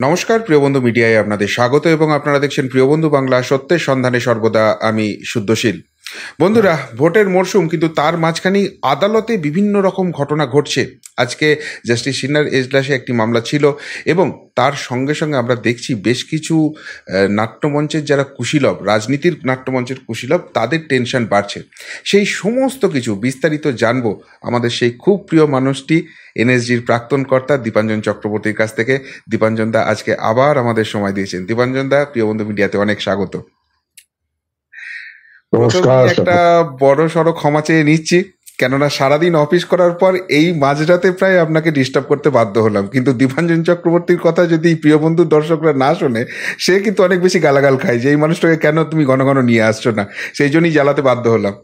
নমস্কার প্রিয় বন্ধু, মিডিয়ায় আপনাদের স্বাগত এবং আপনারা দেখছেন প্রিয় বন্ধু বাংলা, সত্যের সন্ধানে সর্বদা আমি শুদ্ধশীল। বন্ধুরা, ভোটের মরশুম, কিন্তু তার মাঝখানে আদালতে বিভিন্ন রকম ঘটনা ঘটছে। আজকে জাস্টিস সিনহার এজলাসে একটি মামলা ছিল এবং তার সঙ্গে সঙ্গে আমরা দেখছি বেশ কিছু নাট্যমঞ্চের যারা কুশীলব, রাজনীতির নাট্যমঞ্চের কুশীলব, তাদের টেনশন বাড়ছে। সেই সমস্ত কিছু বিস্তারিত জানবো আমাদের সেই খুব প্রিয় মানুষটি, এনএসজির প্রাক্তন কর্তা দীপাঞ্জন চক্রবর্তীর কাছ থেকে। দীপাঞ্জন দা আজকে আবার আমাদের সময় দিয়েছেন। দীপাঞ্জন দা, প্রিয় বন্ধু মিডিয়াতে অনেক স্বাগত। প্রথমেই একটা বড় সড়ো ক্ষমা চেয়ে নিচ্ছি, কেননা সারাদিন অফিস করার পর এই মাঝরাতে প্রায় আপনাকে ডিস্টার্ব করতে বাধ্য হলাম। কিন্তু দীপাঞ্জন চক্রবর্তীর কথা যদি প্রিয় বন্ধুর দর্শকরা না শোনে, সে কিন্তু অনেক বেশি গালাগাল খায় যে এই মানুষটাকে কেন তুমি ঘন ঘন নিয়ে আসছো না। সেই জন্যই জ্বালাতে বাধ্য হলাম।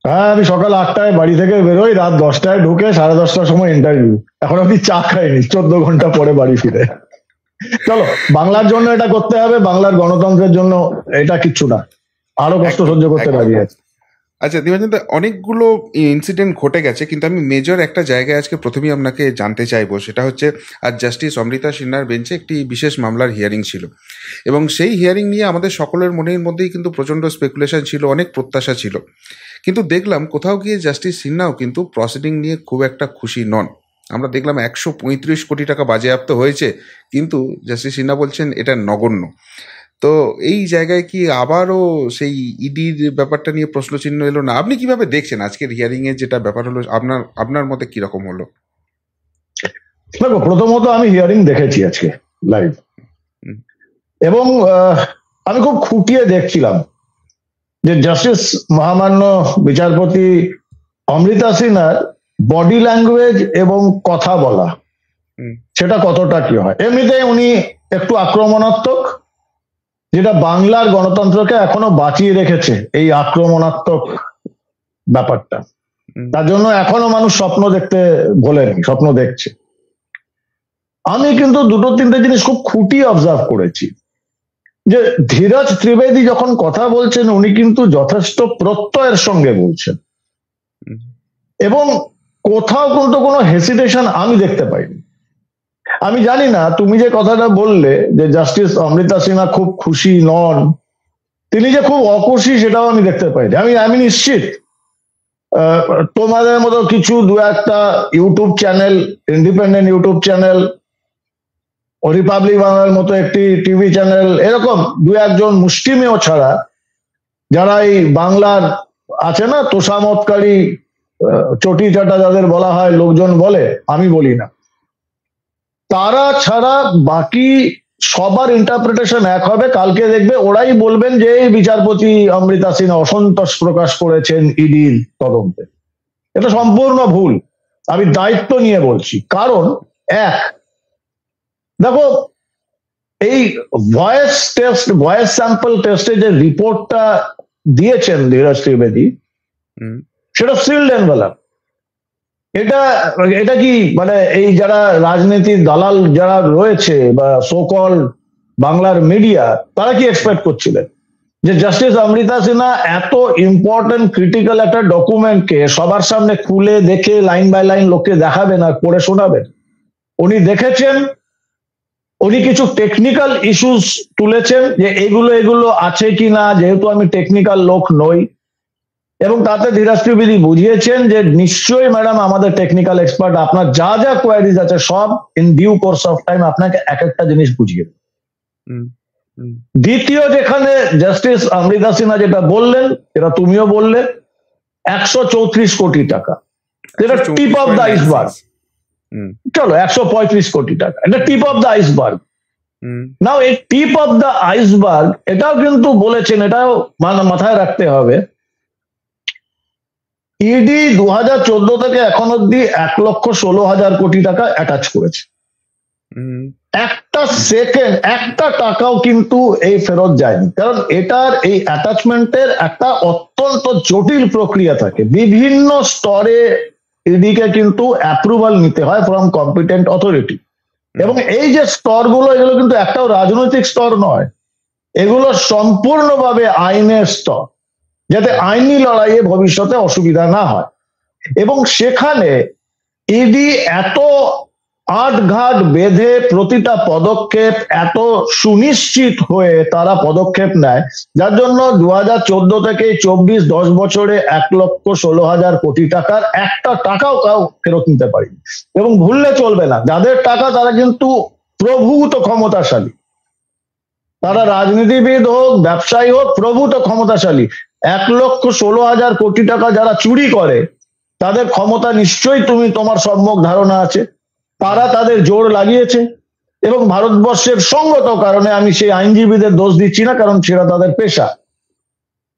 হ্যাঁ, আমি সকাল 8টায় বাড়ি থেকে বেরোই, রাত 10টায় ঢুকে 10:30টার সময় ইন্টারভিউ। এখন আমি চা খাইনি, 14 ঘন্টা পরে বাড়ি ফিরে। চলো, বাংলার জন্য এটা করতে হবে, বাংলার গণতন্ত্রের জন্য এটা কিচ্ছু না, আরো কষ্ট সহ্য করতে রাজি আছে। আচ্ছা দীপাঞ্জন দা, অনেকগুলো ইনসিডেন্ট ঘটে গেছে, কিন্তু আমি মেজর একটা জায়গায় আজকে প্রথমেই আপনাকে জানতে চাইবো। সেটা হচ্ছে, আজ জাস্টিস অমৃতা সিনহার বেঞ্চে একটি বিশেষ মামলার হিয়ারিং ছিল এবং সেই হিয়ারিং নিয়ে আমাদের সকলের মনের মধ্যেই কিন্তু প্রচণ্ড স্পেকুলেশন ছিল, অনেক প্রত্যাশা ছিল। কিন্তু দেখলাম কোথাও গিয়ে জাস্টিস সিনহাও কিন্তু প্রসিডিং নিয়ে খুব একটা খুশি নন। আমরা দেখলাম 135 কোটি টাকা বাজেয়াপ্ত হয়েছে, কিন্তু জাস্টিস সিনহা বলছেন এটা নগণ্য। তো এই জায়গায় কি আবারও সেই ইডির ব্যাপারটা নিয়ে প্রশ্নচিহ্ন এলো না? আপনি কিভাবে দেখছেন আজকের হিয়ারিং এর যেটা ব্যাপার হলো, আপনার মতে কিরকম হলো? দেখো, প্রথমত আমি হিয়ারিং দেখেছি আজকে লাইভ, এবং আমি খুব খুঁটিয়ে দেখছিলাম যে জাস্টিস মহামান্য বিচারপতি অমৃতা সিনহার বডি ল্যাঙ্গুয়েজ এবং কথা বলা, সেটা কতটা কি হয়। এমনিতে উনি একটু আক্রমণাত্মক, যেটা বাংলার গণতন্ত্রকে এখনো বাঁচিয়ে রেখেছে, এই আক্রমণাত্মক ব্যাপারটা। তার জন্য এখনো মানুষ স্বপ্ন দেখতে ভোলেনি, স্বপ্ন দেখছে। আমি কিন্তু দুটো তিনটে জিনিস খুব খুঁটিয়ে অবজার্ভ করেছি, যে ধীরজ ত্রিবেদী যখন কথা বলছেন, উনি কিন্তু যথেষ্ট প্রত্যয়ের সঙ্গে বলছেন এবং কোথাও কিন্তু কোনো হেসিটেশন আমি দেখতে পাইনি। আমি জানি না, তুমি যে কথাটা বললে যে জাস্টিস অমৃতা সিনহা খুব খুশি নন, তিনি যে খুব অখুশি সেটাও আমি দেখতে পাইনি। আমি নিশ্চিত তোমাদের মতো কিছু দু একটা YouTube channel, independent YouTube channel, Republic বাংলার মতো একটি টিভি চ্যানেল, এরকম দু একজন মুষ্টিমেয় ছাড়া, যারা এই বাংলার আছে না তোষামতকারী চটি চাটা যাদের বলা হয়, লোকজন বলে, আমি বলি না, তারা ছাড়া বাকি সবার ইন্টারপ্রিটেশন এক হবে। কালকে দেখবে ওরাই বলবেন যে এই বিচারপতি অমৃতা সিনহা অসন্তোষ প্রকাশ করেছেন ইডির তদন্তে। এটা সম্পূর্ণ ভুল, আমি দায়িত্ব নিয়ে বলছি। কারণ এক, দেখো, এই ভয়েস টেস্ট, ভয়েস স্যাম্পল টেস্টে যে রিপোর্টটা দিয়েছেন ধীরজ ত্রিবেদী, সেটা সিলড এনভেলপ। এটা কি মানে এই যারা রাজনীতির দালাল যারা রয়েছে বা সোকল বাংলার মিডিয়া, তারা কি এক্সপেক্ট করছিলেন যে জাস্টিস অমৃতা সিনহা এত ইম্পর্টেন্ট ক্রিটিক্যাল একটা ডকুমেন্টকে সবার সামনে খুলে দেখে লাইন বাই লাইন লোককে দেখাবেন আর পড়ে শোনাবেন? উনি দেখেছেন, উনি কিছু টেকনিক্যাল ইস্যুস তুলেছেন যে এগুলো আছে কি না, যেহেতু আমি টেকনিক্যাল লোক নই, এবং তাতে ধীরজ ত্রিবেদী বুঝিয়েছেন যে নিশ্চয়ই ম্যাডাম আমাদের টেকনিক্যাল এক্সপার্ট আপনার যা যা কোয়ারিজ আছে সব in due course of time আপনাকে এক একটা জিনিস বুঝিয়ে। দ্বিতীয়, যেখানে জাস্টিস অমৃতা সিনহা যেটা বললেন, এটা তুমিও বললে, 134 কোটি টাকা, এটা টিপ অফ দ্য আইসবার্গ। চলো 135 কোটি টাকা, এটা টিপ অফ দ্য আইসবার্গ। নাও এই টিপ অফ দ্য আইসবার্গ এটাও কিন্তু বলেছেন, এটাও মাথায় রাখতে হবে, ইডি 2014 থেকে এখন অব্দি 1,16,000 কোটি টাকা অ্যাটাচ করেছে। একটা সেকেন্ড, একটা টাকাও কিন্তু এই ফেরত যায়নি, কারণ এটার এই অ্যাটাচমেন্টের একটা অত্যন্ত জটিল প্রক্রিয়া থাকে। বিভিন্ন স্তরে ইডিকে কিন্তু অ্যাপ্রুভাল নিতে হয় ফ্রম কম্পিটেন্ট অথরিটি, এবং এই যে স্তরগুলো, এগুলো কিন্তু একটাও রাজনৈতিক স্তর নয়, এগুলো সম্পূর্ণভাবে আইনের স্তর, যাতে আইনি লড়াইয়ে ভবিষ্যতে অসুবিধা না হয়। এবং সেখানে ইডি এত আটঘাট বেঁধে প্রতিটা পদক্ষেপ এত সুনিশ্চিত হয়ে তারা পদক্ষেপ নেয়, যার জন্য 2014 থেকে 24 10 বছরে 1,16,000 কোটি টাকার একটা টাকাও কাউ ফেরত নিতে পারেনি। এবং ভুললে চলবে না, যাদের টাকা তারা কিন্তু প্রভূত ক্ষমতাশালী, তারা রাজনীতিবিদ হোক ব্যবসায়ী হোক প্রভূত ক্ষমতাশালী। 1,16,000 কোটি টাকা যারা চুরি করে তাদের ক্ষমতা নিশ্চয়ই তোমার সম্যক ধারণা আছে। তারা তাদের জোর লাগিয়েছে এবং ভারতবর্ষের সঙ্গত কারণে, আমি সেই আইনজীবীদের দোষ দিচ্ছি না কারণ সেটা তাদের পেশা,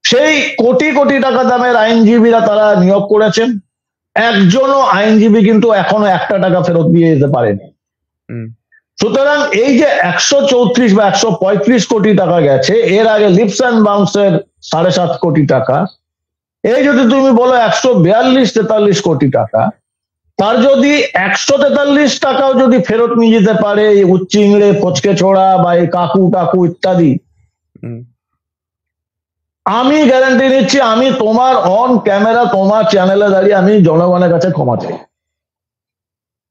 সেই কোটি কোটি টাকা দামের আইনজীবীরা তারা নিয়োগ করেছেন। একজনও আইনজীবী কিন্তু এখনো একটা টাকা ফেরত দিয়ে যেতে পারেনি। সুতরাং এই যে 134 বা 135 কোটি টাকা গেছে, এর আগে লিপস অ্যান্ড বাউন্সের 7.5 কোটি টাকা, এই যদি তুমি বলো 142-43 কোটি টাকা, তার যদি 143 টাকাও যদি ফেরত নিয়ে যেতে পারে এই উচ্চিংড়ে ফচকে ছোড়া বা এই কাকু টাকু ইত্যাদি, আমি গ্যারান্টি নিচ্ছি, আমি তোমার অন ক্যামেরা তোমার চ্যানেলে দাঁড়িয়ে আমি জনগণের কাছে ক্ষমা চাই।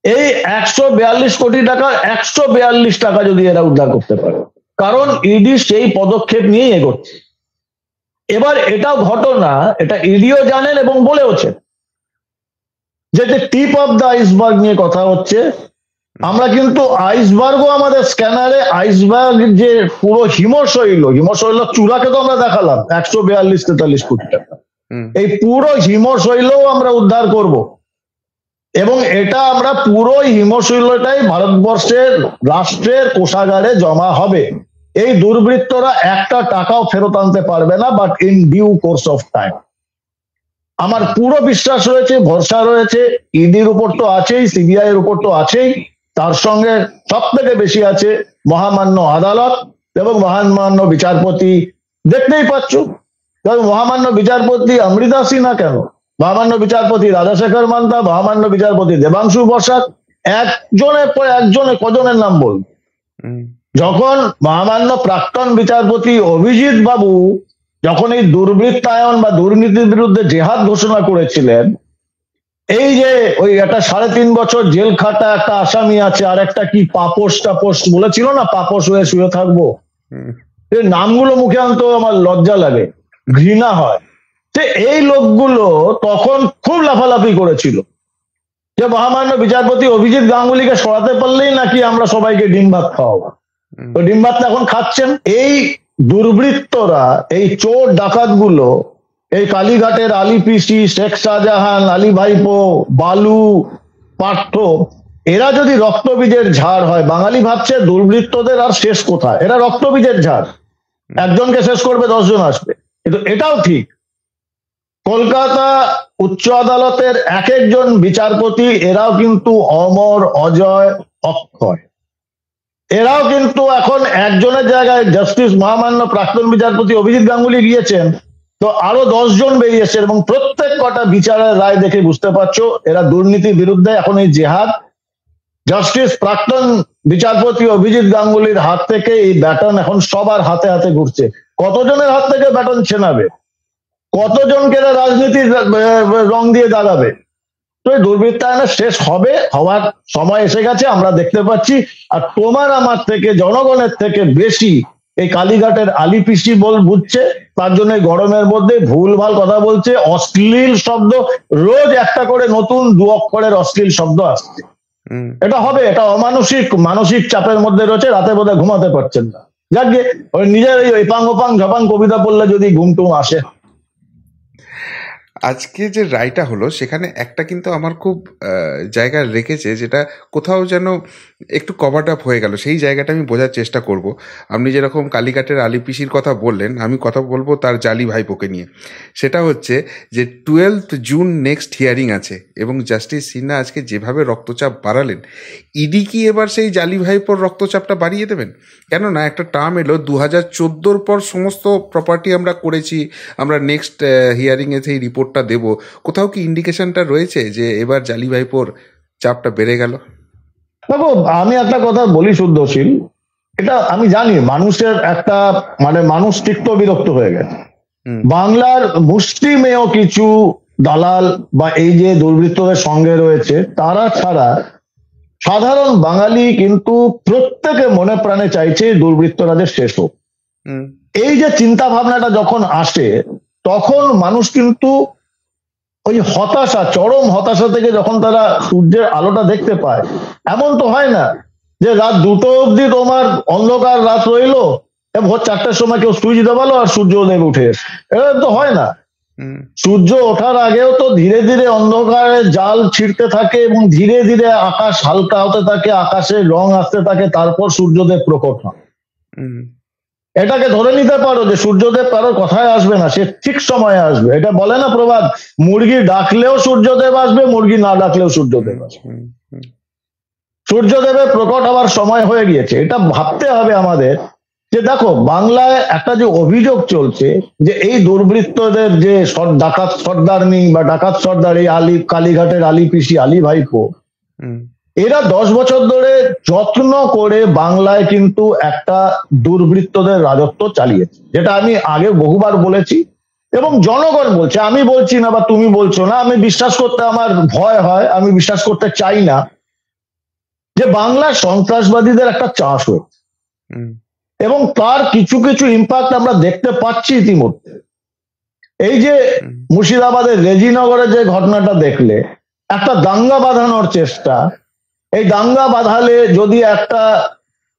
এই 142 কোটি টাকা 142 টাকা যদি এরা উদ্ধার করতে পারে, কারণ ইডি সেই পদক্ষেপ নিয়েই এগোচ্ছে। এবার এটাও ঘটনা, এটা ইডিও জানেন এবং বলেওছেন যে টিপ অফ দ্য আইসবার্গ নিয়ে কথা হচ্ছে। আমরা কিন্তু আইসবার্গও আমাদের স্ক্যানারে আইসবার্গ যে পুরো হিমশৈল চূড়াকে তো আমরা দেখালাম 142-43 কোটি টাকা, এই পুরো হিমশৈলও আমরা উদ্ধার করব এবং এটা আমরা পুরো হিমশৈলটাই ভারতবর্ষের রাষ্ট্রের কোষাগারে জমা হবে। এই দুর্বৃত্তরা একটা টাকাও ফেরত আনতে পারবে না, but in due course of time. আমার পুরো বিশ্বাস রয়েছে, ভরসা রয়েছে, ইডির উপর তো আছেই, সিবিআই এর উপর তো আছেই, তার সঙ্গে সব থেকে বেশি আছে মহামান্য আদালত এবং মহামান্য বিচারপতি। দেখতেই পাচ্ছ, মহামান্য বিচারপতি অমৃতা সিনহা কেন, মহামান্য বিচারপতি রাজাশেখর মান্তা, মহামান্য বিচারপতি দেবাংশু বসাক, একজনের পর একজনে কজনের নাম বল। যখন মহামান্য প্রাক্তন বিচারপতি অভিজিৎ বাবু যখন এই দুর্বৃত্তায়ন বা দুর্নীতির বিরুদ্ধে জেহাদ ঘোষণা করেছিলেন, এই যে ওই একটা 3.5 বছর জেল খাটা একটা আসামি আছে, আর একটা কি পাপোশ টাপোশ বলেছিল না, পাপোশ হয়ে শুয়ে থাকবো, এই নামগুলো মুখে আনতে আমার লজ্জা লাগে, ঘৃণা হয়। এই লোকগুলো তখন খুব লাফালাফি করেছিল যে মহামান্য বিচারপতি অভিজিৎ গাঙ্গুলিকে সরাতে পারলেই নাকি আমরা সবাইকে ডিম ভাত খাওয়াবো। তো ডিম ভাত এখন খাচ্ছেন। এই দুর্বৃত্তরা, এই চোর ডাকাত গুলো, এই কালীঘাটের আলী পিসি, শেখ শাহজাহান, আলী ভাইপো, বালু, পার্থ, এরা যদি রক্তবীজের ঝাড় হয়, বাঙালি ভাবছে দুর্বৃত্তদের আর শেষ কোথায়, এরা রক্তবীজের ঝাড়, একজনকে শেষ করবে 10 জন আসবে। কিন্তু এটাও ঠিক, কলকাতা উচ্চ আদালতের এক একজন বিচারপতি এরাও কিন্তু অমর, অজয়, অক্ষয়। এরাও কিন্তু এখন একজনের জায়গায় জাস্টিস মহামান্য প্রাক্তন বিচারপতি অভিজিৎ গাঙ্গুলি গিয়েছেন, তো আরো 10 জন বেরিয়েছে এবং প্রত্যেক কটা বিচারের রায় দেখে বুঝতে পারছো এরা দুর্নীতির বিরুদ্ধে এখন এই জেহাদ। জাস্টিস প্রাক্তন বিচারপতি অভিজিৎ গাঙ্গুলির হাত থেকে এই ব্যাটন এখন সবার হাতে হাতে ঘুরছে। কতজনের হাত থেকে ব্যাটন ছেনাবে, কতজনকে রাজনীতির রং দিয়ে দাগাবে? তো এই দুর্বৃত্তায়নের শেষ হবে, হওয়ার সময় এসে গেছে, আমরা দেখতে পাচ্ছি। আর তোমার আমার থেকে, জনগণের থেকে বেশি এই কালীঘাটের আলী পিসি বুঝছে, তার জন্য গরমের মধ্যে ভুলভাল কথা বলছে, অশ্লীল শব্দ, রোজ একটা করে নতুন 2 অক্ষরের অশ্লীল শব্দ আসছে। এটা হবে, এটা অমানসিক মানসিক চাপের মধ্যে রয়েছে, রাতে বোধহয় ঘুমাতে পারছেন না। যাকে ওই নিজের ওই এপাং ওপাং ঝপাং কবিতা পড়লে যদি ঘুম টুম আসে। আজকে যে রায়টা হলো সেখানে একটা কিন্তু আমার খুব জায়গা রেখেছে, যেটা কোথাও যেন একটু কভার আপ হয়ে গেল, সেই জায়গাটা আমি বোঝার চেষ্টা করব। আপনি যেরকম কালীঘাটের আলী পিসির কথা বললেন, আমি কথা বলবো তার জালি ভাইপোকে নিয়ে। সেটা হচ্ছে যে 12 জুন নেক্সট হিয়ারিং আছে এবং জাস্টিস সিনহা আজকে যেভাবে রক্তচাপ বাড়ালেন, ইডি কি এবার সেই জালি ভাইপোর রক্তচাপটা বাড়িয়ে দেবেন? কেননা একটা টার্ম এলো 2014 পর সমস্ত প্রপার্টি আমরা করেছি, আমরা নেক্সট হিয়ারিংয়ে সেই রিপোর্টটা দেব। কোথাও কি ইন্ডিকেশনটা রয়েছে যে এবার জালি ভাইপোর চাপটা বেড়ে গেল? দেখো, আমি একটা কথা বলি শুদ্ধশীল, এটা আমি জানি মানুষের একটা মানুষ তিক্ত বিরক্ত হয়ে গেছে। বাংলার মুষ্টিমেয় কিছু দালাল বা এই যে দুর্বৃত্তদের সঙ্গে রয়েছে, তারা ছাড়া সাধারণ বাঙালি কিন্তু প্রত্যেকে মনে প্রাণে চাইছে দুর্বৃত্তরাজের শেষ হোক। এই যে চিন্তা ভাবনাটা যখন আসে তখন মানুষ কিন্তু ওই হতাশা, চরম হতাশা থেকে যখন তারা সূর্যের আলোটা দেখতে পায়, এমন তো হয় না যে রাত 2টো অব্দি তোমার অন্ধকার রাত রইলো, ভোর 4টার সময় কেউ সুইচ দেবালো আর সূর্যোদয় উঠে এসে, এটা তো হয় না। সূর্য ওঠার আগেও তো ধীরে ধীরে অন্ধকারে জাল ছিঁড়তে থাকে এবং ধীরে ধীরে আকাশ হালকা হতে থাকে, আকাশে রং আসতে থাকে, তারপর সূর্যদেব প্রকট হয়। এটাকে ধরে নিতে পারো যে সূর্যদেব কারোর কথায় আসবে না, সে ঠিক সময়ে আসবে। এটা বলে না প্রবাদ, মুরগি ডাকলেও সূর্যদেব আসবে, মুরগি না ডাকলেও সূর্যদেব আসবে। সূর্যদেবের প্রকট হওয়ার সময় হয়ে গিয়েছে। এটা ভাবতে হবে আমাদের যে দেখো, বাংলায় একটা যে অভিযোগ চলছে যে এই দুর্বৃত্তদের যে ডাকাত সর্দারনি বা ডাকাত সর্দার, এই কালীঘাটের আলী পিসি, আলী ভাইপো, এরা 10 বছর ধরে যত্ন করে বাংলায় কিন্তু একটা দুর্বৃত্তদের রাজত্ব চালিয়েছে, যেটা আমি আগে বহুবার বলেছি এবং জনগণ বলছে, আমি বলছি না বা তুমি বলছো না। আমি বিশ্বাস করতে আমার ভয় হয়, আমি বিশ্বাস করতে চাই না যে বাংলার সন্ত্রাসবাদীদের একটা চাষ হয়েছে এবং তার কিছু কিছু ইম্প্যাক্ট আমরা দেখতে পাচ্ছি ইতিমধ্যে। এই যে মুর্শিদাবাদের রেজিনগরে যে ঘটনাটা দেখলে, একটা দাঙ্গা বাঁধানোর চেষ্টা, এই দাঙ্গা বাঁধালে যদি একটা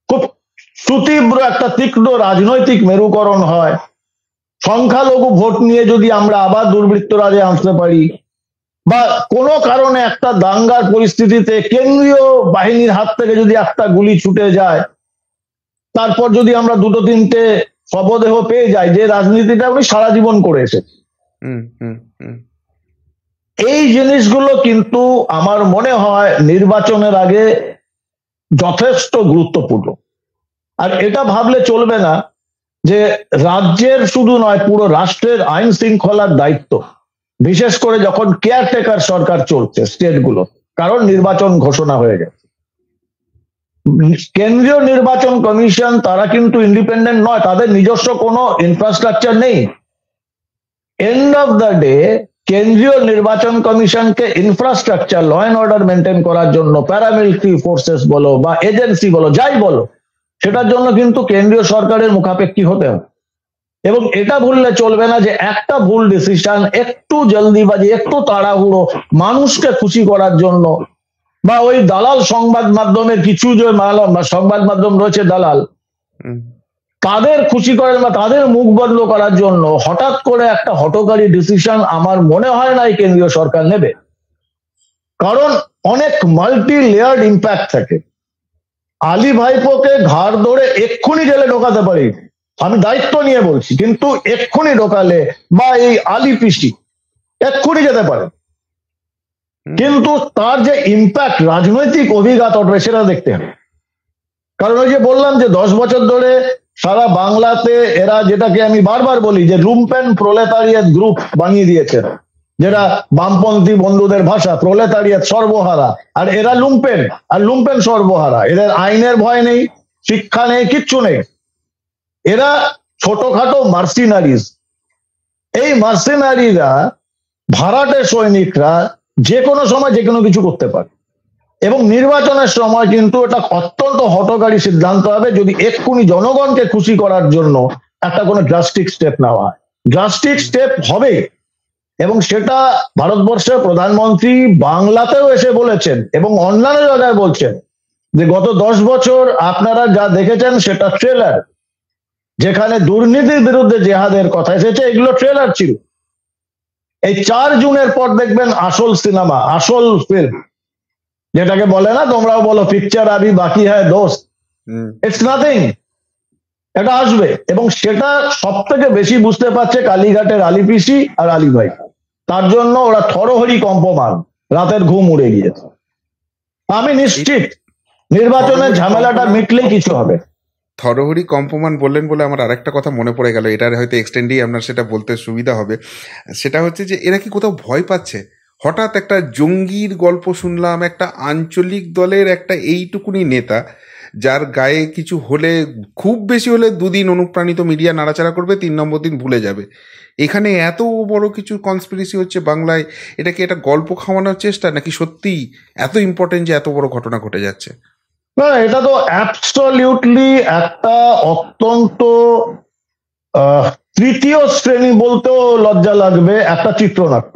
খুব সুতীব্র একটা তীক্ষ্ণ রাজনৈতিক মেরুকরণ হয়, সংখ্যালঘু ভোট নিয়ে যদি আমরা আবার দুর্বৃত্তরাজে আনতে পারি, বা কোনো কারণে একটা দাঙ্গার পরিস্থিতিতে কেন্দ্রীয় বাহিনীর হাত থেকে যদি একটা গুলি ছুটে যায়, তারপর যদি আমরা 2-3টে শবদেহ পেয়ে যাই, যে রাজনীতিটা উনি সারা জীবন করে এসেছে, এই জিনিসগুলো কিন্তু আমার মনে হয় নির্বাচনের আগে যথেষ্ট গুরুত্বপূর্ণ। আর এটা ভাবলে চলবে না যে রাজ্যের শুধু নয়, পুরো রাষ্ট্রের আইন শৃঙ্খলার দায়িত্ব, বিশেষ করে যখন কেয়ারটেকার সরকার চলছে স্টেটগুলো, কারণ নির্বাচন ঘোষণা হয়ে গেছে। কেন্দ্রীয় নির্বাচন কমিশন তারা কিন্তু ইন্ডিপেন্ডেন্ট নয়, তাদের নিজস্ব কোনো ইনফ্রাস্ট্রাকচার নেই। এন্ড অফ দ্য ডে কেন্দ্রীয় নির্বাচন কমিশনকে infrastructure, law and order maintain করার জন্য প্যারামিলিটারি ফোর্সেস বলো বা এজেন্সি বলো, যাই বলো, সেটার জন্য কিন্তু কেন্দ্রীয় সরকারের মুখাপেক্ষী হতে হবে। এবং এটা ভুললে চলবে না যে একটা ভুল ডিসিশন, একটু জলদিবাজি, একটু তাড়াহুড়ো, মানুষকে খুশি করার জন্য, বা ওই দালাল সংবাদ মাধ্যমের কিছু যে সংবাদ মাধ্যম রয়েছে দালাল, তাদের খুশি করার বা তাদের মুখ বদল করার জন্য হঠাৎ করে একটা হঠকারী ডিসিশন আমার মনে হয় না এই কেন্দ্রীয় সরকার নেবে। কারণ অনেক মাল্টি লেয়ার্ড ইম্প্যাক্ট থাকে। আলী ভাইপোকে ঘাড় ধরে এক্ষুনি জেলে ঢোকাতে পারি, আমি দায়িত্ব নিয়ে বলছি, কিন্তু এক্ষুনি ঢোকালে বা এই আলী পিসি এক্ষুনি যেতে পারে, কিন্তু তার যে ইম্প্যাক্ট রাজনৈতিক অভিজ্ঞতা সেটা দেখতে হবে। কারণ ওই যে বললাম যে 10 বছর ধরে সারা বাংলাতে এরা, যেটাকে আমি বারবার বলি যে লুম্পেন প্রলেতারিয়েত গ্রুপ বানিয়ে দিয়েছে, যেটা বামপন্থী বন্ধুদের ভাষা, প্রলেতারিয়েত সর্বহারা, আর এরা লুম্পেন, আর লুম্পেন সর্বহারা। এদের আইনের ভয় নেই, শিক্ষা নেই, কিচ্ছু নেই। এরা ছোটখাটো মার্সিনারিজ। এই মার্সিনারিরা, ভাড়াটে সৈনিকরা যে কোনো সময় যে কোনো কিছু করতে পারে, এবং নির্বাচনের সময় কিন্তু এটা অত্যন্ত হঠকারী সিদ্ধান্ত হবে যদি এক্ষুনি জনগণকে খুশি করার জন্য একটা কোনো ড্রাস্টিক স্টেপ নেওয়া হয়। ড্রাস্টিক স্টেপ হবে, এবং সেটা ভারতবর্ষের প্রধানমন্ত্রী বাংলাতেও এসে বলেছেন এবং অন্যান্য জায়গায় বলছেন যে গত 10 বছর আপনারা যা দেখেছেন সেটা ট্রেলার। যেখানে দুর্নীতির বিরুদ্ধে জেহাদের কথা এসেছে, এগুলো ট্রেলার ছিল। এই 4 জুনের পর দেখবেন আসল সিনেমা, আসল ফিল্ম, যেটাকে বলে না, তোমরাও বলো পিকচার আবি বাকি হ্যায় দোস্ত, ইটস নাথিং। এটা আসবে, এবং সেটা সব থেকে বেশি বুঝতে পারছে কালীঘাটের আলী পিসি আর আলী ভাই। তার জন্য ওরা থরহরি কম্পমান, রাতের ঘুম উড়ে গিয়েছে। আমি নিশ্চিত নির্বাচনের ঝামেলাটা মিটলেই কিছু হবে। থরহরি কম্পমান বললেন বলে আমার আরেকটা কথা মনে পড়ে গেল, এটার হয়তো এক্সটেন্ডেই আপনার সেটা বলতে সুবিধা হবে। সেটা হচ্ছে যে এরা কি কোথাও ভয় পাচ্ছে? হঠাৎ একটা জঙ্গির গল্প শুনলাম, একটা আঞ্চলিক দলের একটা এইটুকুনি নেতা যার গায়ে কিছু হলে খুব বেশি হলে 2 দিন অনুপ্রাণিত মিডিয়া নাড়াচাড়া করবে, 3 নম্বর দিন ভুলে যাবে। এখানে এত বড় কিছু কনস্পিরেসি হচ্ছে বাংলায়, এটা কি একটা গল্প খাওয়ানোর চেষ্টা, নাকি সত্যি এত ইম্পর্টেন্ট যে এত বড় ঘটনা ঘটে যাচ্ছে? না, এটা তো অ্যাবসলিউটলি একটা অত্যন্ত তৃতীয় শ্রেণী বলতেও লজ্জা লাগবে একটা চিত্রনাট্য।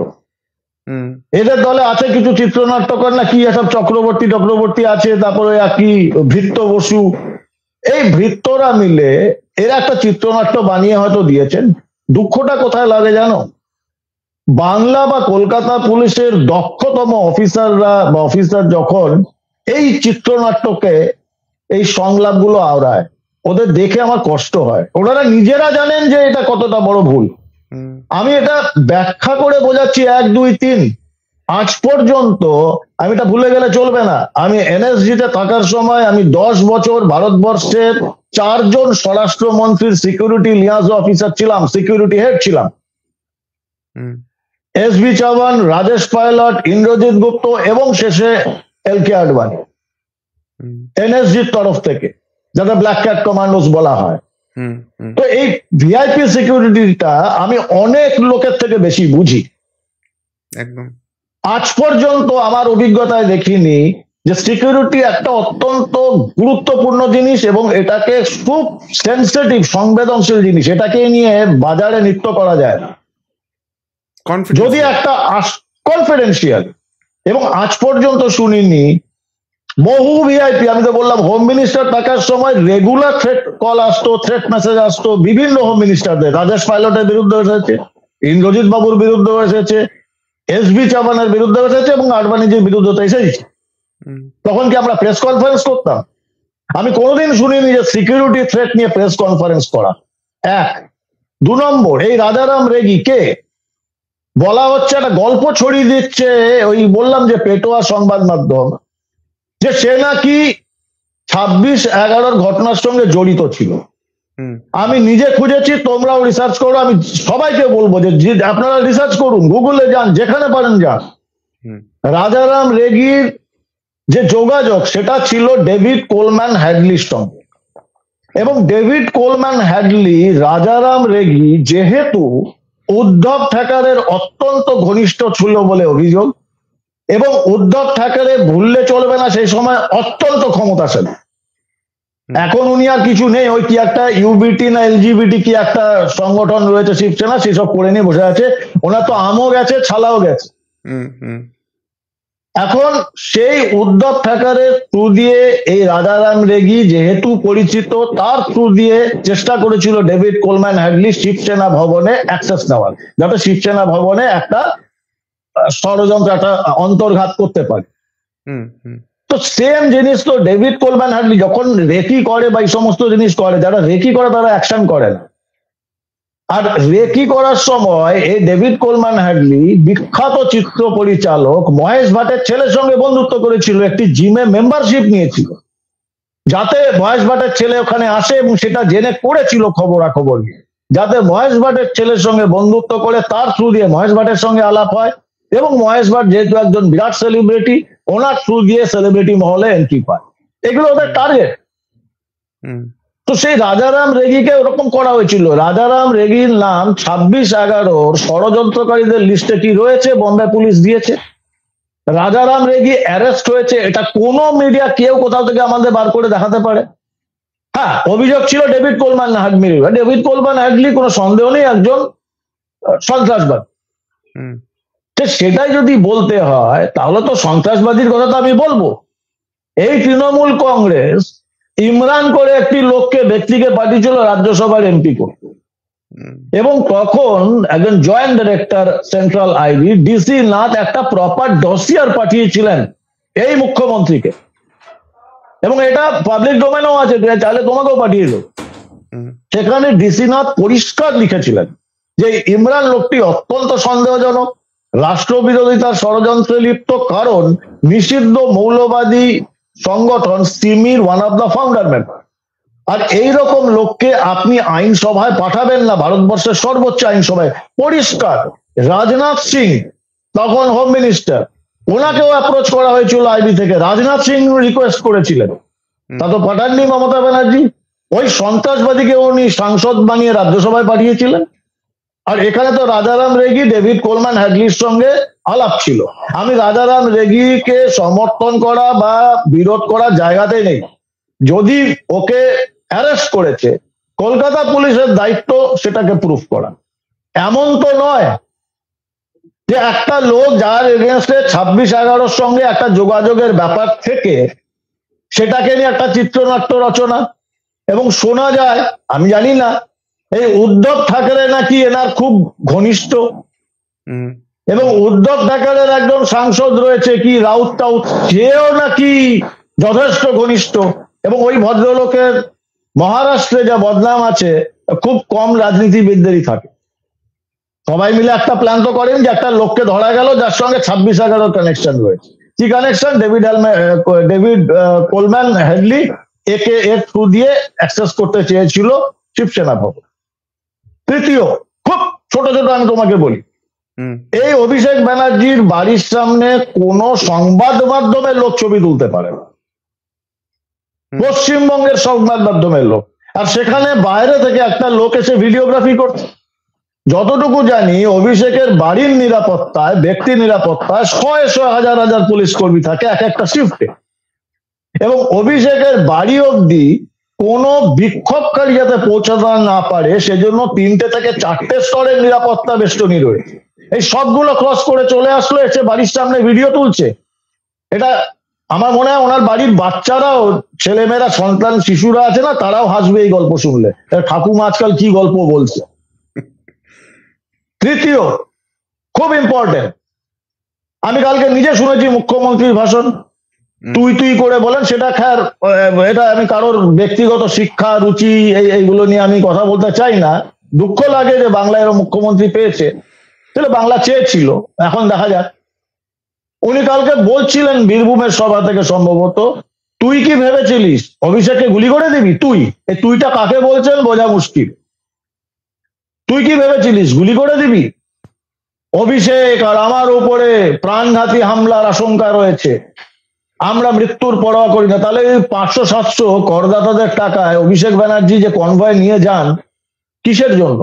এদের দলে আছে কিছু চিত্রনাট্যকার, না কি এসব চক্রবর্তী আছে, তারপরে কি ভৃত্য বসু, এই ভৃত্যরা মিলে এরা একটা চিত্রনাট্য বানিয়ে হয়তো দিয়েছেন। দুঃখটা কোথায় লাগে জানো? বাংলা বা কলকাতা পুলিশের দক্ষতম অফিসাররা বা অফিসার যখন এই চিত্রনাট্যকে, এই সংলাপগুলো আওড়ায়, ওদের দেখে আমার কষ্ট হয়। ওনারা নিজেরা জানেন যে এটা কতটা বড় ভুল। আমি এটা ব্যাখ্যা করে বোঝাচ্ছি 1, 2, 3। আজ পর্যন্ত আমি এটা ভুলে গেলে চলবে না। আমি এনএসজি তে থাকার সময় আমি 10 বছর ভারতবর্ষের 4 জন স্বরাষ্ট্রমন্ত্রীর সিকিউরিটি লিয়াজ অফিসার ছিলাম, সিকিউরিটি হেড ছিলাম। এসবি চাওয়ান, রাজেশ পাইলট, ইন্দ্রজিৎ গুপ্ত এবং শেষে এলকে আডবাণী, এনএসজির তরফ থেকে, যাদের ব্ল্যাক ক্যাট কমান্ডোস বলা হয়। তো এই ভিআইপি সিকিউরিটিটা আমি অনেক লোকের থেকে বেশি বুঝি। একদম আজ পর্যন্ত আমার অভিজ্ঞতায় দেখিনি যে সিকিউরিটি একটা অত্যন্ত গুরুত্বপূর্ণ জিনিস এবং এটাকে খুব সেন্সিটিভ, সংবেদনশীল জিনিস। এটাকে নিয়ে বাজারে নৃত্য করা যায় না, যদি একটা কনফিডেন্সিয়াল। এবং আজ পর্যন্ত শুনিনি বহু ভিআইপি, আমি তো বললাম হোম মিনিস্টার থাকার সময় রেগুলার থ্রেট কল আসতো, থ্রেট মেসেজ আসতো বিভিন্ন হোম মিনিস্টারদের। রাজেশ পাইলটের বিরুদ্ধে এসেছে, ইন্দ্রজিৎ বাবুর বিরুদ্ধে এসেছে, এসবি চাওয়ানের বিরুদ্ধে এসেছে এবং আডবাণীজির বিরুদ্ধে তো এসেছে। তখন কি আমরা প্রেস কনফারেন্স করতাম? আমি কোনোদিন শুনিনি যে সিকিউরিটি থ্রেট নিয়ে প্রেস কনফারেন্স করা। 1, 2 নম্বর, এই রাজারাম রেগি কে? বলা হচ্ছে একটা গল্প ছড়িয়ে দিচ্ছে, ওই বললাম যে পেটোয়া সংবাদ মাধ্যম, যে সে নাকি 26/11 ঘটনার সঙ্গে জড়িত ছিল। আমি নিজে খুঁজেছি, তোমরাও রিসার্চ করো। আমি সবাইকে বলবো যে আপনারা রিসার্চ করুন, গুগলে যান, যেখানে পারেন যান। রাজারাম রেগির যে যোগাযোগ সেটা ছিল ডেভিড কোলম্যান হ্যাডলির সঙ্গে, এবং ডেভিড কোলম্যান হ্যাডলি রাজারাম রেগি যেহেতু উদ্ধব ঠাকরের অত্যন্ত ঘনিষ্ঠ ছিল বলে অভিযোগ, এবং উদ্ধব ঠাকরে ভুললে চলবে না সেই সময় অত্যন্ত ক্ষমতাশালী। এখন উনি আর কিছু নেই, ওই কি একটা ইউবিটি না এলজিবিটি কি একটা সংগঠন রয়েছে শিবসেনা, সেসব করে নিয়ে বসে আছে। ওনার তো আমও গেছে, ছালাও গেছে। এখন সেই উদ্ধব ঠাকরের থ্রু দিয়ে এই রাজারাম রেগি যেহেতু পরিচিত, তার থ্রু দিয়ে চেষ্টা করেছিল ডেভিড কোলম্যান হ্যাডলি শিবসেনা ভবনে অ্যাক্সেস নেওয়ার, যাতে শিবসেনা ভবনে একটা ষড়যন্ত্র, একটা অন্তর্ঘাত করতে পারে। তো সেম জিনিস তো ডেভিড কোলম্যান হ্যাডলি যখন রেকি করে বা এই সমস্ত জিনিস করে, যারা রেকি করে তারা অ্যাকশন করে না। আর রেকি করার সময় এই ডেভিড কোলম্যান হ্যাডলি বিখ্যাত চিত্র পরিচালক মহেশ ভাটের ছেলের সঙ্গে বন্ধুত্ব করেছিল, একটি জিমে মেম্বারশিপ নিয়েছিল, যাতে মহেশ ভাটের ছেলে ওখানে আসে, এবং সেটা জেনে করেছিল খবরাখবর নিয়ে, যাতে মহেশ ভাটের ছেলের সঙ্গে বন্ধুত্ব করে তার থ্রু দিয়ে মহেশ ভাটের সঙ্গে আলাপ হয়, এবং মহেশ ভাট যেহেতু একজন বিরাট সেলিব্রিটি, ওনার থ্রু দিয়ে সেলিব্রিটি মহলে এন্ট্রি পায়। এগুলো ওদের টার্গেট। তো সেই রাজারাম রেগিকে ওরকম করা হয়েছিল। রাজারাম রেগির নাম 26/11 ষড়যন্ত্রকারীদের লিস্টে কি রয়েছে, বোম্বে পুলিশ দিয়েছে। রাজারাম রেগি অ্যারেস্ট হয়েছে, এটা কোনো মিডিয়া কেউ কোথাও থেকে আমাদের বার করে দেখাতে পারে? হ্যাঁ, অভিযোগ ছিল David Coleman Headley. David Coleman Headley কোনো সন্দেহ নেই একজন সন্ত্রাসবাদী। সেটাই যদি বলতে হয় তাহলে তো সন্ত্রাসবাদীর কথা তো আমি বলবো। এই তৃণমূল কংগ্রেস ইমরান করে একটি লোককে, ব্যক্তিকে পাঠিয়েছিল রাজ্যসভার এমপি করতে, এবং তখন একজন joint director central IB DC Nath একটা প্রপার ডসিয়ার পাঠিয়েছিলেন এই মুখ্যমন্ত্রীকে, এবং এটা পাবলিক ডোমেনও আছে, চাইলে তোমাকেও পাঠিয়ে দেব। সেখানে ডিসি নাথ পরিষ্কার লিখেছিলেন যে ইমরান লোকটি অত্যন্ত সন্দেহজনক, রাষ্ট্রবিরোধিতার ষড়যন্ত্রে লিপ্ত, কারণ নিষিদ্ধ মৌলবাদী সংগঠন সিমির one of the founder member. আর এইরকম লোককে আপনি আইনসভায় পাঠাবেন না, ভারতবর্ষের সর্বোচ্চ আইনসভায়। পরিষ্কার। রাজনাথ সিং তখন হোম মিনিস্টার, ওনাকেও অ্যাপ্রোচ করা হয়েছিল আইবি থেকে, রাজনাথ সিং রিকোয়েস্ট করেছিলেন তা তো পাঠাননি মমতা ব্যানার্জি, ওই সন্ত্রাসবাদীকে উনি সাংসদ বানিয়ে রাজ্যসভায় পাঠিয়েছিলেন। আর এখানে তো রাজারাম রেগি ডেভিড কোলম্যান হ্যাডলির সঙ্গে আলাপ ছিল। আমি রাজারাম রেগিকে সমর্থন করা বা বিরোধ করার জায়গাতে নেই। যদি ওকে অ্যারেস্ট করেছে, কলকাতা পুলিশের দায়িত্ব সেটাকে প্রুফ করা। এমন তো নয় যে একটা লোক যার এগেনস্টে 26/11 সঙ্গে একটা যোগাযোগের ব্যাপার থেকে সেটাকে নিয়ে একটা চিত্রনাট্য রচনা। এবং শোনা যায়, আমি জানি না, এই উদ্ধব ঠাকরে নাকি এনার খুব ঘনিষ্ঠ, এবং উদ্ধব ঠাকরের একজন সাংসদ রয়েছে কি রাউত টাউত, সেও নাকি যথেষ্ট ঘনিষ্ঠ। এবং ওই ভদ্রলোকের মহারাষ্ট্রে যা বদনাম আছে, খুব কম রাজনীতিবিদদেরই থাকে। সবাই মিলে একটা প্ল্যান তো করেন যে একটা লোককে ধরা গেল যার সঙ্গে 26/11 কানেকশন রয়েছে। কি কানেকশন? ডেভিড কোলম্যান হেডলি একে এর থ্রু দিয়ে অ্যাক্সেস করতে চেয়েছিল শিবসেনা ভবন। তৃতীয়, খুব ছোট ছোট আমি তোমাকে বলি, এই অভিষেক ব্যানার্জির বাড়ির সামনে কোনো সংবাদ মাধ্যমের লোক ছবি তুলতে পারে না, পশ্চিমবঙ্গের সংবাদ মাধ্যমের লোক। আর সেখানে বাইরে থেকে একটা লোক এসে ভিডিওগ্রাফি করছে। যতটুকু জানি অভিষেকের বাড়ির নিরাপত্তায়, ব্যক্তি নিরাপত্তায় শয়ে শয়ে হাজার হাজার পুলিশ কর্মী থাকে এক একটা শিফটে। এবং অভিষেকের বাড়ি অব্দি কোনো বিক্ষোভকারী যাতে পৌঁছাতে না পারে সেজন্য 3টে থেকে 4টে স্তরের নিরাপত্তা বেষ্টনী রয়েছে। এই সবগুলো ক্রস করে চলে আসলো, এসে বাড়ির সামনে ভিডিও তুলছে। এটা আমার মনে হয় ওনার বাড়ির বাচ্চারাও, ছেলেমেয়েরা, সন্তান, শিশুরা আছে না, তারাও হাসবে এই গল্প শুনলে, ঠাকুমা আজকাল কি গল্প বলছে। তৃতীয়, খুব ইম্পর্টেন্ট, আমি কালকে নিজে শুনেছি মুখ্যমন্ত্রীর ভাষণ, তুই করে বলেন। সেটা খ্যার, এটা আমি কারোর ব্যক্তিগত শিক্ষা রুচি এইগুলো নিয়ে আমি কথা বলতে চাই না। দুঃখ লাগে যে বাংলায় এরকম মুখ্যমন্ত্রী পেয়েছে, তাহলে বাংলা চেয়েছিল, এখন দেখা যাক। উনি কালকে বলছিলেন বীরভূমের সভা থেকে সম্ভবত, তুই কি ভেবেছিলিস অভিষেককে গুলি করে দিবি? এই তুইটা কাকে বলছেন বোঝা মুশকিল। তুই কি ভেবেছিলিস গুলি করে দিবি? অভিষেক আর আমার উপরে প্রাণঘাতী হামলার আশঙ্কা রয়েছে, আমরা মৃত্যুর পরোয়া করি না। তাহলে 500-700 করদাতাদের টাকায় অভিষেক ব্যানার্জি যে কনভয় নিয়ে যান, কিসের জন্য?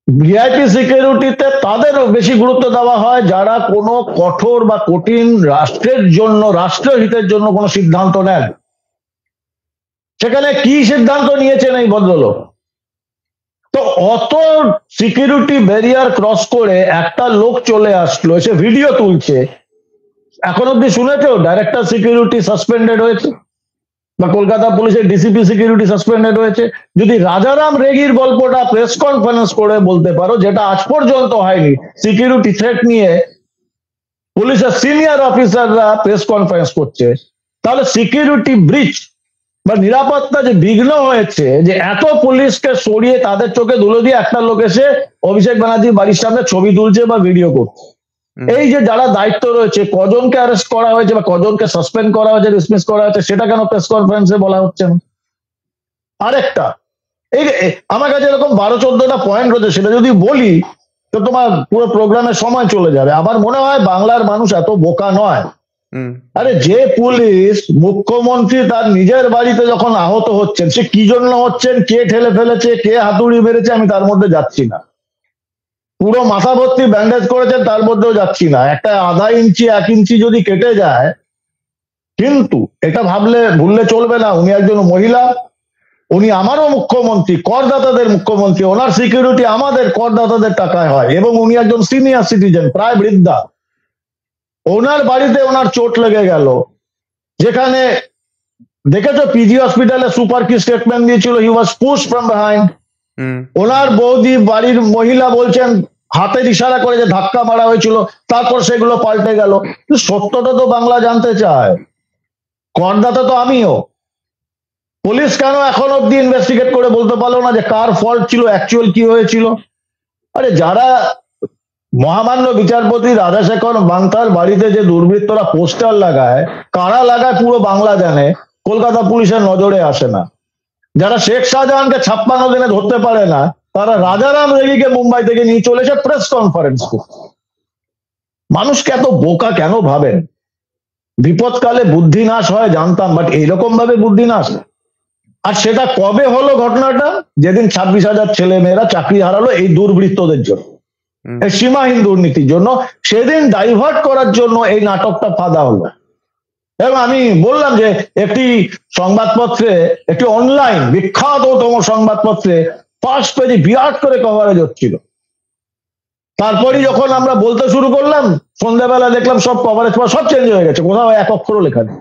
ভিআইপি সিকিউরিটিতে তাদের বেশি গুরুত্ব দেওয়া হয় যারা কোনো কঠোর বা কঠিন রাষ্ট্রের জন্য, রাষ্ট্রীয় হিতের জন্য কোনো সিদ্ধান্ত নেন। সেখানে কি সিদ্ধান্ত নিয়েছেন এই ভদ্রলোক? তো অত সিকিউরিটি ব্যারিয়ার ক্রস করে একটা লোক চলে আসলো, এসে ভিডিও তুলছে। এখন অব্দি শুনেছো ডাইরেক্টর সিকিউরিটি সাসপেন্ডেড হয়েছে, বা কলকাতা পুলিশের ডিসিপি সিকিউরিটি সাসপেন্ডেড হয়েছে। যদি রাজারাম রেগির গল্পটা প্রেস কনফারেন্স করে বলতে পারো, যেটা আজ পর্যন্ত হয়নি, সিকিউরিটি থ্রেট নিয়ে পুলিশের সিনিয়র অফিসাররা প্রেস কনফারেন্স করছে, তাহলে সিকিউরিটি ব্রিচ বা নিরাপত্তা যে বিঘ্ন হয়েছে, যে এত পুলিশকে সরিয়ে তাদের চোখে ধুলো দিয়ে একটা লোক এসে অভিষেক ব্যানার্জির বাড়ির সামনে ছবি তুলছে বা ভিডিও করছে। এই যে যারা দায়িত্ব রয়েছে, কজনকে অ্যারেস্ট করা হয়েছে বা কজনকে সাসপেন্ড করা হয়েছে, ডিসমিস করা হয়েছে, সেটা কেন প্রেস কনফারেন্সে বলা হচ্ছে না? আরেকটা, এই আমার কাছে এরকম 12-14টা পয়েন্ট রয়েছে, সেটা যদি বলি তো তোমার পুরো প্রোগ্রামের সময় চলে যাবে। আমার মনে হয় বাংলার মানুষ এত বোকা নয়। আরে যে পুলিশ মুখ্যমন্ত্রী তার নিজের বাড়িতে যখন আহত হচ্ছেন, সে কি জন্য হচ্ছেন, কে ঠেলে ফেলেছে, কে হাতুড়ি মেরেছে, আমি তার মধ্যে যাচ্ছি না। পুরো মাথা ভর্তি ব্যান্ডেজ করেছেন, তার মধ্যেও যাচ্ছি না। একটা আধা ইঞ্চি 1 ইঞ্চি যদি কেটে যায়, কিন্তু এটা ভুললে চলবে না, উনি একজন মহিলা, উনি আমারও মুখ্যমন্ত্রী, করদাতাদের মুখ্যমন্ত্রী, ওনার সিকিউরিটি আমাদের করদাতাদের টাকায় হয়, এবং উনি একজন সিনিয়র সিটিজেন, প্রায় বৃদ্ধা। ওনার বাড়িতে ওনার চোট লেগে গেল, যেখানে দেখেছো পিজি হসপিটালে সুপার কি স্টেটমেন্ট দিয়েছিল, হি ওয়াজ পুশড ফ্রম বিহাইন্ড। ওনার বৌদি বাড়ির মহিলা বলছেন হাতের ইশারা করে যে ধাক্কা মারা হয়েছিল, তারপর সেগুলো পাল্টে গেল। সত্যটা তো বাংলা জানতে চায়, করদাতা তো আমিও। পুলিশ কেন এখন অব্দি ইনভেস্টিগেট করে বলতে পারলো না যে কার ফল্ট ছিল, অ্যাকচুয়াল কি হয়েছিল? আরে যারা মহামান্য বিচারপতি রাধাশেখর বান্তার বাড়িতে যে দুর্বৃত্তরা পোস্টার লাগায়, কারা লাগায় পুরো বাংলা জানে, কলকাতা পুলিশের নজরে আসে না। যারা শেখ শাহজাহানকে 56 দিনে ধরতে পারে না, তারা রাজারাম রেগিকে মুম্বাই থেকে নিয়ে চলেছে প্রেস কনফারেন্স করতে। মানুষকে এত বোকা কেন ভাবেন? বিপদকালে বুদ্ধি নাশ হয় জানতাম, বাট এইরকম ভাবে বুদ্ধি নাশ। আর সেটা কবে হলো ঘটনাটা? যেদিন 26,000 ছেলে মেয়েরা চাকরি হারালো এই দুর্বৃত্তদের জন্য, এই সীমাহীন দুর্নীতির জন্য। সেদিন ডাইভার্ট করার জন্য এই নাটকটা ফাঁদা হলো। এবং আমি বললাম যে একটি সংবাদপত্রে, একটি অনলাইন বিখ্যাততম সংবাদপত্রে ফার্স্ট পেজে বিরাট করে কভারেজ হচ্ছিল। তারপরে যখন আমরা বলতে শুরু করলাম, সন্ধ্যাবেলা দেখলাম সব কভারেজ সব চেঞ্জ হয়ে গেছে, কোথাও এক অক্ষরও লেখা নেই।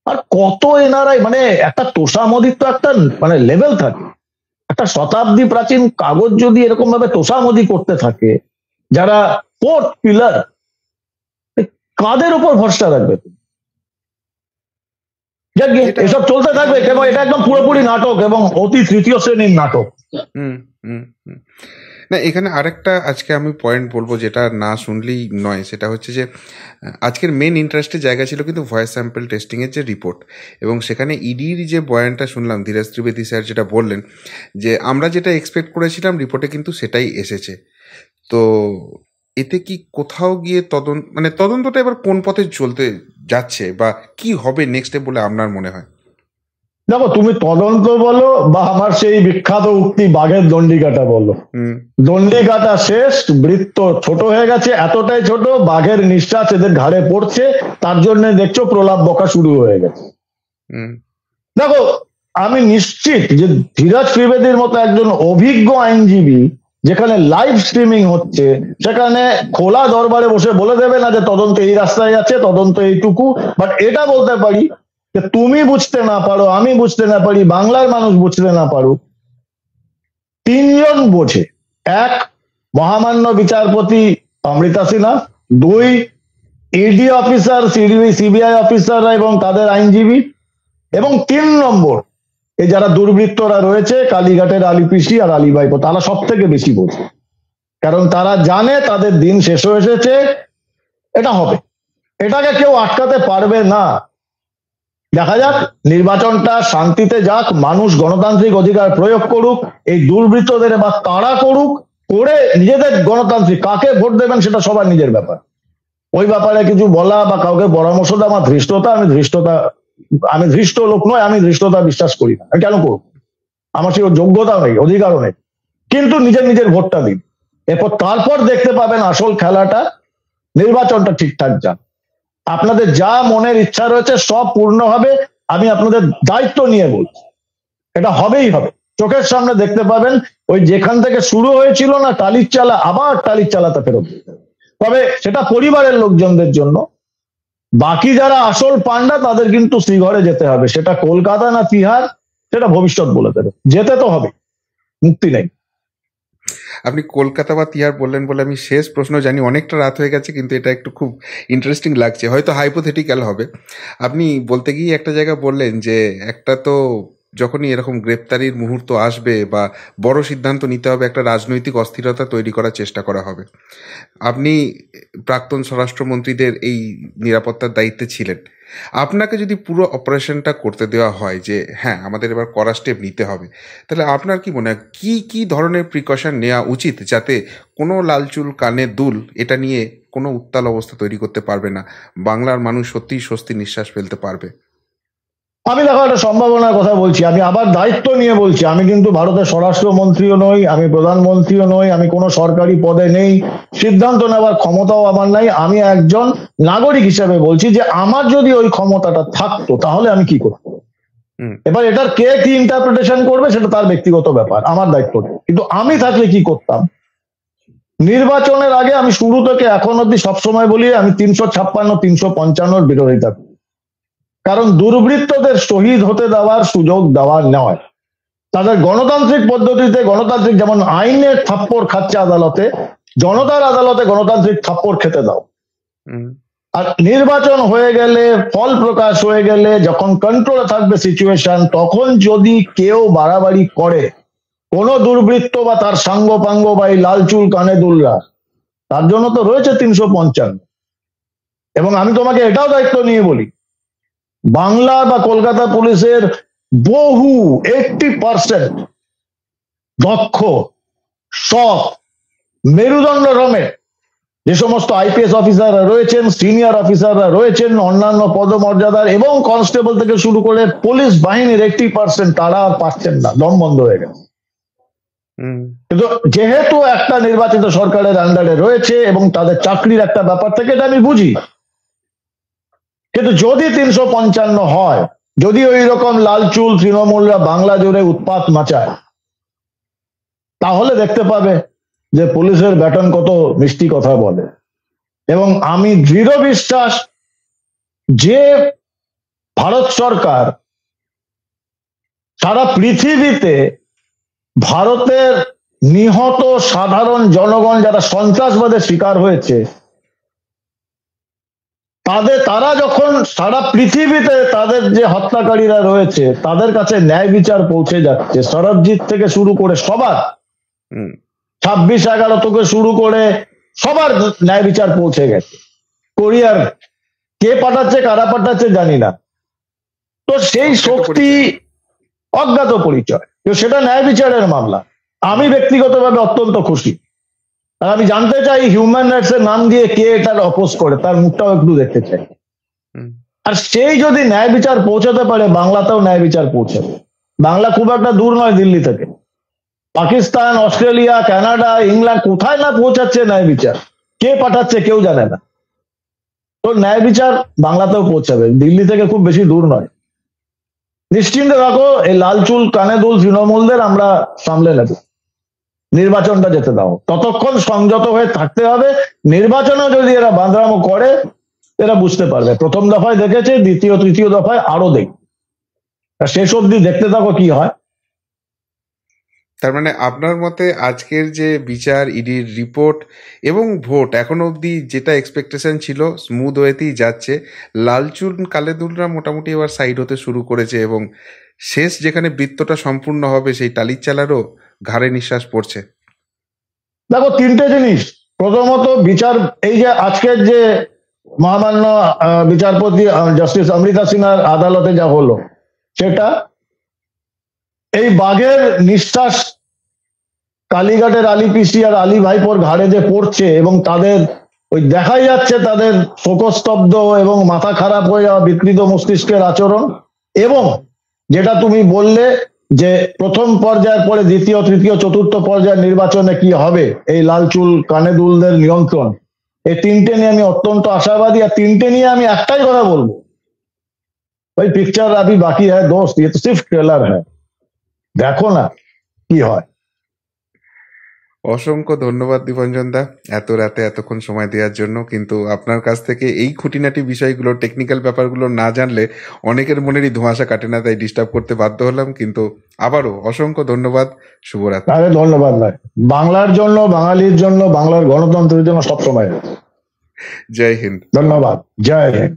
আর কত এনআরআই, মানে একটা তোষামদির তো একটা মানে লেভেল থাকে। একটা শতাব্দী প্রাচীন কাগজ যদি এরকম ভাবে তোষামদি করতে থাকে, যারা ফোর্থ পিলার, কাদের উপর ভরসা রাখবে? এসব চলতে থাকবে এবং এটা একদম পুরোপুরি নাটক এবং অতি তৃতীয় শ্রেণীর নাটক। না, এখানে আরেকটা আজকে আমি পয়েন্ট বলবো যেটা না শুনলেই নয়, সেটা হচ্ছে যে আজকের মেন ইন্টারেস্টের জায়গা ছিল কিন্তু ভয়েস স্যাম্পল টেস্টিংয়ের যে রিপোর্ট, এবং সেখানে ইডির যে বয়ানটা শুনলাম, ধীরাজ ত্রিবেদী স্যার যেটা বললেন যে আমরা যেটা এক্সপেক্ট করেছিলাম রিপোর্টে কিন্তু সেটাই এসেছে। তো এতে কি কোথাও গিয়ে তদন্তটা এবার কোন পথে চলতে যাচ্ছে বা কি হবে নেক্সটে বলে আপনার মনে হয়? দেখো, তুমি তদন্ত বলো বা আমার সেই বিখ্যাত উক্তি বাঘের দণ্ডিকাটা বলো, দণ্ডিকাটা শেষ, বৃত্ত ছোট হয়ে গেছে, এতটাই ছোট বাঘের নিঃশ্বাস এদের ঘাড়ে পড়ছে, তার জন্য দেখছো প্রলাপ বকা শুরু হয়ে গেছে। দেখো, আমি নিশ্চিত যে ধীরাজ ত্রিবেদীর মতো একজন অভিজ্ঞ আইনজীবী যেখানে লাইভ স্ট্রিমিং হচ্ছে, সেখানে খোলা দরবারে বসে বলে দেবে না যে তদন্ত এই রাস্তায় আছে, তদন্ত এইটুকু। বাট এটা বলতে পারি যে তুমি বুঝতে না পারো, আমি বুঝতে না পারি, বাংলার মানুষ বুঝতে না পারো, তিনজন বোঝে। এক, মহামান্য বিচারপতি অমৃতা সিনহা। দুই, ইডি অফিসার, সিবিআই অফিসাররা এবং তাদের আইনজীবী। এবং 3 নম্বর, এই যারা দুর্বৃত্তরা রয়েছে কালীঘাটের আলী পিসি আর আলী ভাইপো, তারা সব থেকে বেশি বোঝে। কারণ তারা জানে তাদের দিন শেষ হয়ে এসেছে, এটা হবে, এটাকে কেউ আটকাতে পারবে না। দেখা যাক, নির্বাচনটা শান্তিতে যাক, মানুষ গণতান্ত্রিক অধিকার প্রয়োগ করুক, এই দুর্বৃত্তদের বা তাড়া করুক, করে নিজেদের গণতান্ত্রিক কাকে ভোট দেবেন সেটা সবার নিজের ব্যাপার। ওই ব্যাপারে কিছু বলা বা কাউকে পরামর্শ দেওয়া আমার ধৃষ্টতা। আমি ধৃষ্ট লোক নয়, আমি ধৃষ্টতা বিশ্বাস করি না। কেন করব? আমার সেই যোগ্যতা নেই, অধিকারও নেই। কিন্তু নিজের নিজের ভোটটা দিন, এরপর তারপর দেখতে পাবেন আসল খেলাটা। নির্বাচনটা ঠিকঠাক যাক, আপনাদের যা মনের ইচ্ছা রয়েছে সব পূর্ণ হবে। আমি আপনাদের দায়িত্ব নিয়ে বলছি, এটা হবেই হবে। চোখের সামনে দেখতে পাবেন, ওই যেখান থেকে শুরু হয়েছিল না টালির চালা, আবার টালির চালাতে ফেরত। তবে সেটা পরিবারের লোকজনদের জন্য। বাকি যারা আসল পান্ডা তাদের কিন্তু শ্রীঘরে যেতে হবে, সেটা কলকাতা না তিহার সেটা ভবিষ্যৎ বলে দেবে। যেতে তো হবে, মুক্তি নেই। আপনি কলকাতা বা তিহার বললেন বলে আমি শেষ প্রশ্ন, জানি অনেকটা রাত হয়ে গেছে, কিন্তু এটা একটু খুব ইন্টারেস্টিং লাগছে, হয়তো হাইপোথেটিক্যাল হবে। আপনি বলতে গিয়ে একটা জায়গা বললেন যে একটা তো যখনই এরকম গ্রেপ্তারির মুহূর্ত আসবে বা বড় সিদ্ধান্ত নিতে হবে, একটা রাজনৈতিক অস্থিরতা তৈরি করার চেষ্টা করা হবে। আপনি প্রাক্তন স্বরাষ্ট্রমন্ত্রীদের এই নিরাপত্তার দায়িত্বে ছিলেন। আপনাকে যদি পুরো অপারেশনটা করতে দেওয়া হয় যে হ্যাঁ আমাদের এবার কড়া স্টেপ নিতে হবে, তাহলে আপনার কি মনে হয় কি ধরনের প্রিকশন নেওয়া উচিত যাতে কোনো লালচুল কানে দুল এটা নিয়ে কোনো উত্তাল অবস্থা তৈরি করতে পারবে না, বাংলার মানুষ সত্যিই স্বস্তি নিঃশ্বাস ফেলতে পারবে? আমি দেখো একটা সম্ভাবনার কথা বলছি, আমি আবার দায়িত্ব নিয়ে বলছি। আমি কিন্তু ভারতের স্বরাষ্ট্রমন্ত্রীও নই, আমি প্রধানমন্ত্রীও নই, আমি কোনো সরকারি পদে নেই, সিদ্ধান্ত নেওয়ার ক্ষমতাও আমার নাই। আমি একজন নাগরিক হিসেবে বলছি যে আমার যদি ওই ক্ষমতাটা থাকতো তাহলে আমি কি করবো। এবার এটার কে কি ইন্টারপ্রিটেশন করবে সেটা তার ব্যক্তিগত ব্যাপার, আমার দায়িত্ব নেই। কিন্তু আমি থাকলে কি করতাম, নির্বাচনের আগে আমি শুরু থেকে এখন অব্দি সবসময় বলি আমি 356, 355 বিরোধিতা করি। কারণ দুর্বৃত্তদের শহীদ হতে দেওয়ার সুযোগ দেওয়া নয়। তাদের গণতান্ত্রিক পদ্ধতিতে, গণতান্ত্রিক যেমন আইনের থাপ্পড় খাচ্ছে আদালতে, জনতার আদালতে গণতান্ত্রিক থাপ্পড় খেতে দাও। আর নির্বাচন হয়ে গেলে, ফল প্রকাশ হয়ে গেলে, যখন কন্ট্রোলে থাকবে সিচুয়েশন, তখন যদি কেউ বাড়াবাড়ি করে, কোন দুর্বৃত্ত বা তার সাঙ্গপাঙ্গ বা এই লালচুল কানে দুলরা, তার জন্য তো রয়েছে 355। এবং আমি তোমাকে এটাও দায়িত্ব নিয়ে বলি, বাংলা বা কলকাতা পুলিশের বহু 80% দক্ষ, সৎ, মেরুদণ্ড রমের যে সমস্ত আইপিএস অফিসাররা রয়েছেন, সিনিয়র অফিসাররা রয়েছেন, অন্যান্য পদমর্যাদার এবং কনস্টেবল থেকে শুরু করে পুলিশ বাহিনীর 80% তারা আর পাচ্ছেন না, দম বন্ধ হয়ে গেছে। কিন্তু যেহেতু একটা নির্বাচিত সরকারের আন্ডারে রয়েছে এবং তাদের চাকরির একটা ব্যাপার থেকে, এটা আমি বুঝি। কিন্তু যদি 355 হয়, যদি ওই রকম লালচুল তৃণমূলরা বাংলা জুড়ে উৎপাত মাচায়, তাহলে দেখতে পাবে যে পুলিশের ব্যাটন কত মিষ্টি কথা বলে। এবং আমি দৃঢ় বিশ্বাস যে ভারত সরকার সারা পৃথিবীতে ভারতের নিহত সাধারণ জনগণ যারা সন্ত্রাসবাদের শিকার হয়েছে, তারা যখন সারা পৃথিবীতে তাদের যে হত্যাকারীরা রয়েছে তাদের কাছে ন্যায় বিচার পৌঁছে যাচ্ছে, সরবজিৎ থেকে শুরু করে সবার, 26/11 থেকে শুরু করে সবার ন্যায় বিচার পৌঁছে গেছে। কোরিয়ার কে পাঠাচ্ছে, কারা পাঠাচ্ছে জানি না, তো সেই শক্তি অজ্ঞাত পরিচয়, সেটা ন্যায় বিচারের মামলা। আমি ব্যক্তিগতভাবে অত্যন্ত খুশি, আর আমি জানতে চাই হিউম্যান রাইটস এর নাম দিয়ে কে এটার অপোজ করে, তার মুখটাও একটু দেখতে চাই। আর সেই যদি ন্যায় বিচার পৌঁছাতে পারে, বাংলাতেও ন্যায় বিচার পৌঁছাবে। বাংলা খুব একটা দূর নয় দিল্লি থেকে, পাকিস্তান, অস্ট্রেলিয়া, কানাডা, ইংল্যান্ড, কোথায় না পৌঁছাচ্ছে ন্যায় বিচার, কে পাঠাচ্ছে কেউ জানে না। তো ন্যায় বিচার বাংলাতেও পৌঁছাবে, দিল্লি থেকে খুব বেশি দূর নয়। নিশ্চিন্তে থাকো, এই লালচুল কানে দুল তৃণমূলদের আমরা সামলে নেব, নির্বাচনটা যেতে দাও, ততক্ষণ সংযত হয়ে থাকতে হবে। নির্বাচনে যদি এরা বাঁধরামো করে, এরা বুঝতে পারবে। প্রথম দফায় দেখেছে, দ্বিতীয় তৃতীয় দফায় আরো দেখবে, শেষ অবধি দেখতে থাকো কি হয়। তার মানে আপনার মতে আজকের যে বিচার, ইডির রিপোর্ট এবং ভোট এখনো অবধি যেটা এক্সপেকটেশন ছিল স্মুথ ওয়েতেই যাচ্ছে, লালচুল কালেদুলরা মোটামুটি এবার সাইড হতে শুরু করেছে এবং শেষ যেখানে বৃত্তটা সম্পূর্ণ হবে সেই টালির চালারও ঘাড়ে নিঃশ্বাস পড়ছে। দেখো, তিনটে জিনিস। প্রথমত বিচার, এই যে আজকের যে মহামান্য বিচারপতি জাস্টিস অমৃতা সিনহার আদালতে যা হলো, সেটা এই বাঘের নিঃশ্বাস কালীঘাটের আলী পিসি আর আলী ভাইপোর ঘাড়ে যে পড়ছে, এবং তাদের ওই দেখাই যাচ্ছে তাদের শোকস্তব্ধ এবং মাথা খারাপ হয়ে যাওয়া বিকৃত মস্তিষ্কের আচরণ। এবং যেটা তুমি বললে যে প্রথম পর্যায়ের পরে দ্বিতীয়, তৃতীয়, চতুর্থ পর্যায়ের নির্বাচনে কি হবে, এই লালচুল কানে দুলদের নিয়ন্ত্রণ, এই তিনটে নিয়ে আমি অত্যন্ত আশাবাদী। আর তিনটে নিয়ে আমি একটাই কথা বলবো, ভাই পিকচার আভি বাকি হ্যায় দোস্ত, ये तो सिर्फ ट्रेलर है, দেখো না কি হয়। অসংখ্য ধন্যবাদ দীপঞ্জন দা, এত রাতে এতক্ষণ সময় দেওয়ার জন্য। কিন্তু আপনার কাছ থেকে এই খুঁটিনাটি বিষয়গুলো, টেকনিক্যাল ব্যাপারগুলো না জানলে অনেকের মনেরই ধোঁয়াশা কাটে না, তাই ডিস্টার্ব করতে বাধ্য হলাম। কিন্তু আবারও অসংখ্য ধন্যবাদ, শুভরাত্রি। আরে ধন্যবাদ নয়, বাংলার জন্য, বাঙালির জন্য, বাংলার গণতন্ত্রের জন্য সবসময়। জয় হিন্দ। ধন্যবাদ, জয় হিন্দ।